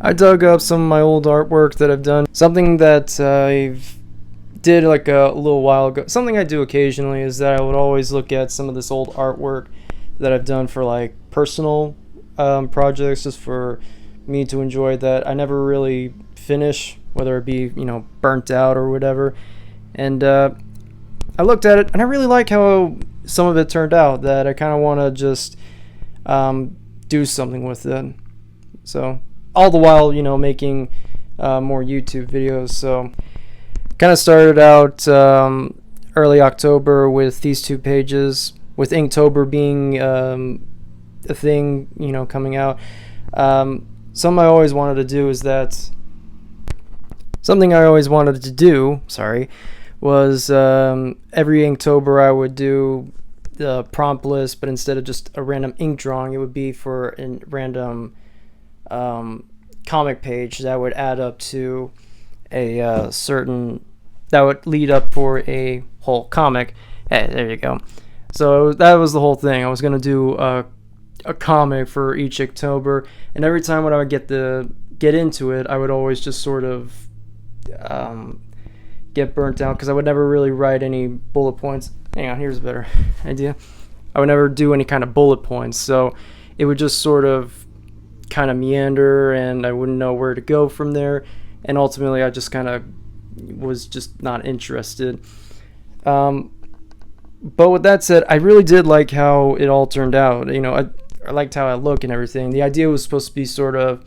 I dug up some of my old artwork that I've done. Something that I did like a little while ago. Something I do occasionally is that I would always look at some of this old artwork that I've done for like personal projects, just for me to enjoy, that I never really finish, whether it be burnt out or whatever. And I looked at it and I really like how some of it turned out. That I kind of want to just do something with it. So all the while, making more YouTube videos. So kind of started out early October with these 2 pages, with Inktober being a thing, coming out. Something I always wanted to do is that something I always wanted to do. Sorry, was every Inktober I would do the prompt list, but instead of just a random ink drawing, it would be for a random comic page that would add up to a certain, that would lead up for a whole comic. Hey, there you go. So that was the whole thing. I was gonna do a comic for each October, and every time when I would get into it, I would always just sort of get burnt out, because I would never really write any bullet points. Hang on, here's a better idea. I would never do any kind of bullet points, so it would just sort of kind of meander, and I wouldn't know where to go from there, and ultimately I just kind of was just not interested. But with that said, I really did like how it all turned out. I liked how I look and everything. The idea was supposed to be sort of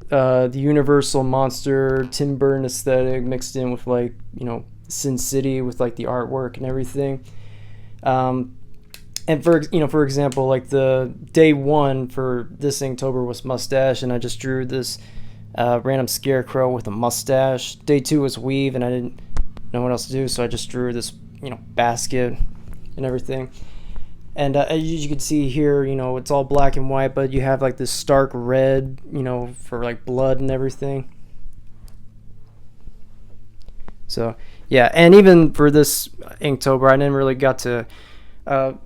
the Universal monster Tim Burton aesthetic mixed in with like Sin City, with like the artwork and everything. And for example, like the day one for this Inktober was mustache, and I just drew this random scarecrow with a mustache. Day two was weave, and I didn't know what else to do, so I just drew this basket and everything. And as you can see here, it's all black and white, but you have like this stark red, for like blood and everything. So yeah, and even for this Inktober, I didn't really got to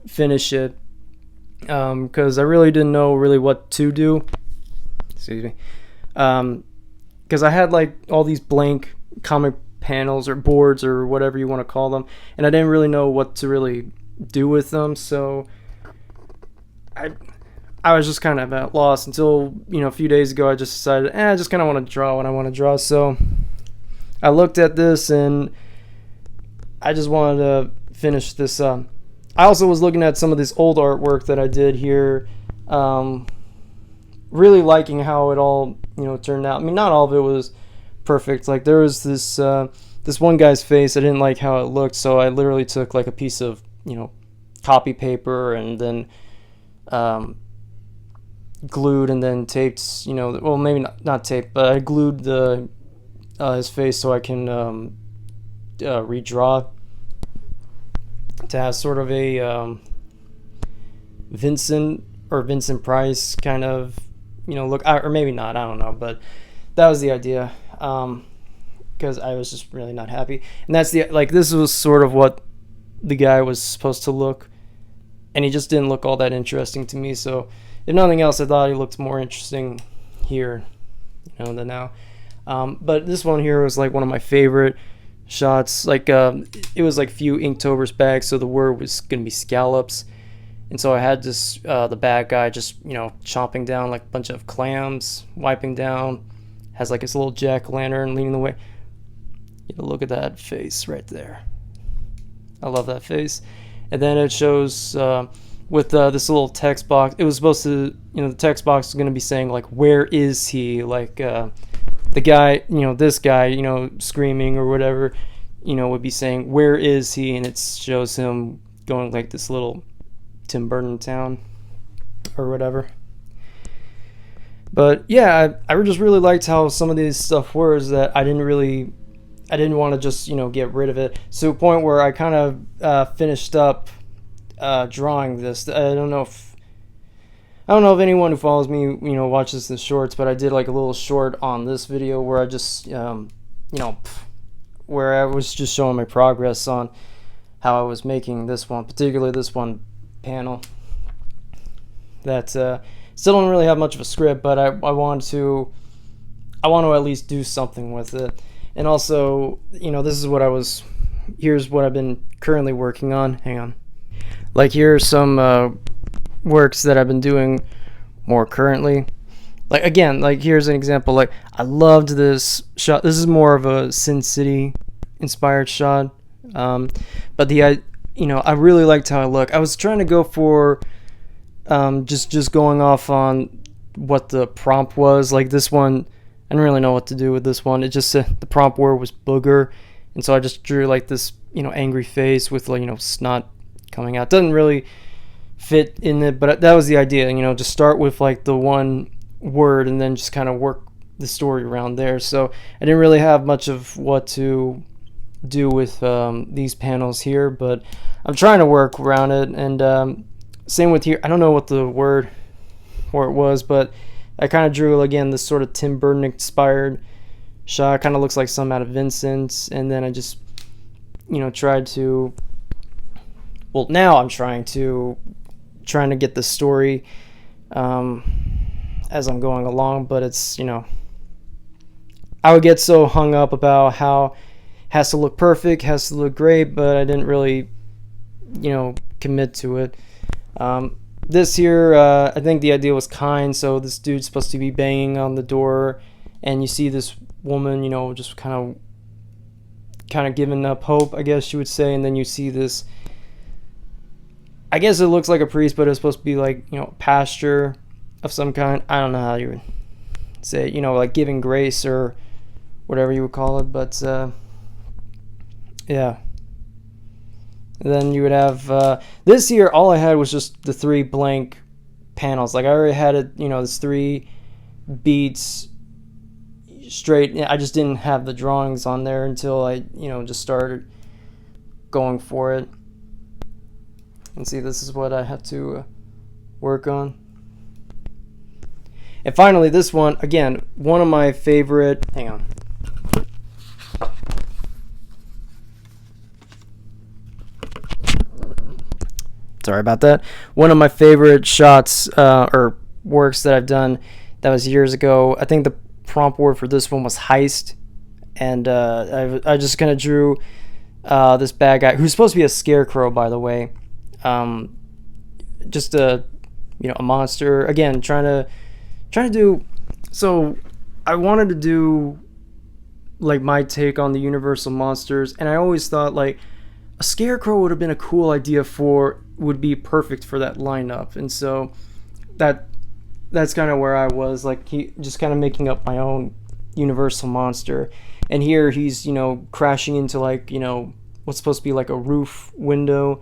finish it because I really didn't know really what to do. Excuse me. Because I had like all these blank comic panels or boards or whatever you want to call them, and I didn't really know what to really do with them. So I was just kind of at loss until a few days ago. I just decided I just kind of want to draw what I want to draw. So I looked at this and I just wanted to finish this up. I also was looking at some of this old artwork that I did here, really liking how it all turned out. I mean, not all of it was perfect. Like there was this one guy's face, I didn't like how it looked, so I literally took like a piece of copy paper and then glued and then taped, well, maybe not taped, but I glued his face so I can redraw to have sort of a Vincent Price kind of look, or maybe not, I don't know, but that was the idea, because I was just really not happy. And that's this was sort of what the guy was supposed to look, and he just didn't look all that interesting to me. So if nothing else, I thought he looked more interesting here than now. But this one here was like one of my favorite shots. Like it was like few Inktober's back, so the word was gonna be scallops, and so I had this the bad guy just chomping down like a bunch of clams, wiping down, has like his little jack-o'-lantern leaning away. Look at that face right there. I love that face. And then it shows with this little text box. It was supposed to, the text box is going to be saying like, where is he? Like the guy, this guy, screaming or whatever, would be saying, where is he? And it shows him going like this little Tim Burton town or whatever. But yeah, I just really liked how some of these stuff were, is that I didn't want to just get rid of it, to a point where I kind of finished up drawing this. I don't know if anyone who follows me watches the shorts, but I did like a little short on this video where I just where I was just showing my progress on how I was making this one, particularly this one panel that still don't really have much of a script, but I wanted to I want to at least do something with it. And also, this is what here's what I've been currently working on. Hang on. Like, here are some works that I've been doing more currently. Like, again, like, here's an example. Like, I loved this shot. This is more of a Sin City inspired shot. But I really liked how I look. I was trying to go for just going off on what the prompt was. Like, this one, I didn't really know what to do with this one. It just said the prompt word was booger, and so I just drew like this angry face with like snot coming out. Doesn't really fit in it, but that was the idea. Just start with like the one word and then just kind of work the story around there. So I didn't really have much of what to do with these panels here, but I'm trying to work around it. And same with here. I don't know what the word for it was, but I kind of drew again this sort of Tim Burton inspired shot. Kind of looks like some out of Vincent. And then I just tried to, well, now I'm trying to get the story as I'm going along, but it's I would get so hung up about how it has to look perfect, has to look great, but I didn't really commit to it. This here, I think the idea was kind. So this dude's supposed to be banging on the door, and you see this woman, just kind of giving up hope, I guess you would say. And then you see this, I guess it looks like a priest, but it's supposed to be like, pastor of some kind. I don't know how you would say, like giving grace or whatever you would call it. But yeah. And then you would have this here. All I had was just the 3 blank panels. Like, I already had it, this 3 beats straight. I just didn't have the drawings on there until I just started going for it. And see, this is what I had to work on. And finally, this one, again, one of my favorite. Hang on. Sorry about that. One of my favorite shots or works that I've done, that was years ago. I think the prompt word for this one was heist. And I just kind of drew this bad guy, who's supposed to be a scarecrow, by the way. Just a monster. Again, trying to do. So I wanted to do like my take on the Universal monsters, and I always thought like a scarecrow would have been a cool idea would be perfect for that lineup. And so that's kind of where I was, like, just kind of making up my own Universal monster. And here he's crashing into like what's supposed to be like a roof window,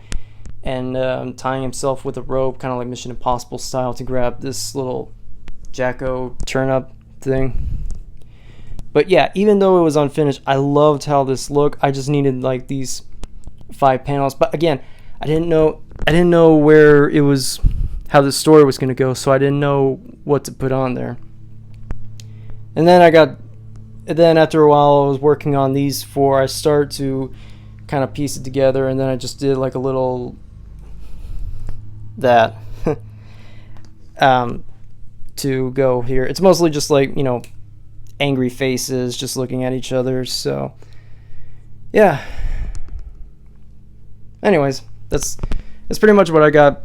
and tying himself with a rope, kind of like Mission Impossible style, to grab this little Jacko turnip thing. But yeah, even though it was unfinished, I loved how this looked. I just needed like these 5 panels. But again, I didn't know where it was, how the story was going to go, so I didn't know what to put on there. And then after a while I was working on these 4, I started to kind of piece it together, and then I just did like a little that to go here. It's mostly just like angry faces just looking at each other. So yeah, anyways, that's pretty much what I got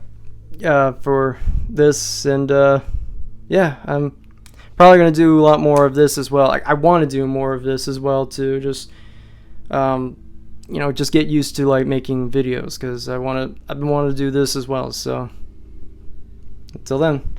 for this. And yeah, I'm probably gonna do a lot more of this as well. I want to do more of this as well too, just just get used to like making videos, because I've been wanting to do this as well. So until then.